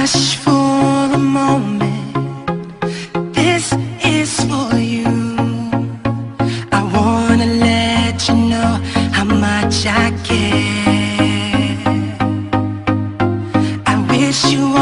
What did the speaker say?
Hush for a moment, this is for you. I wanna let you know how much I care. I wish you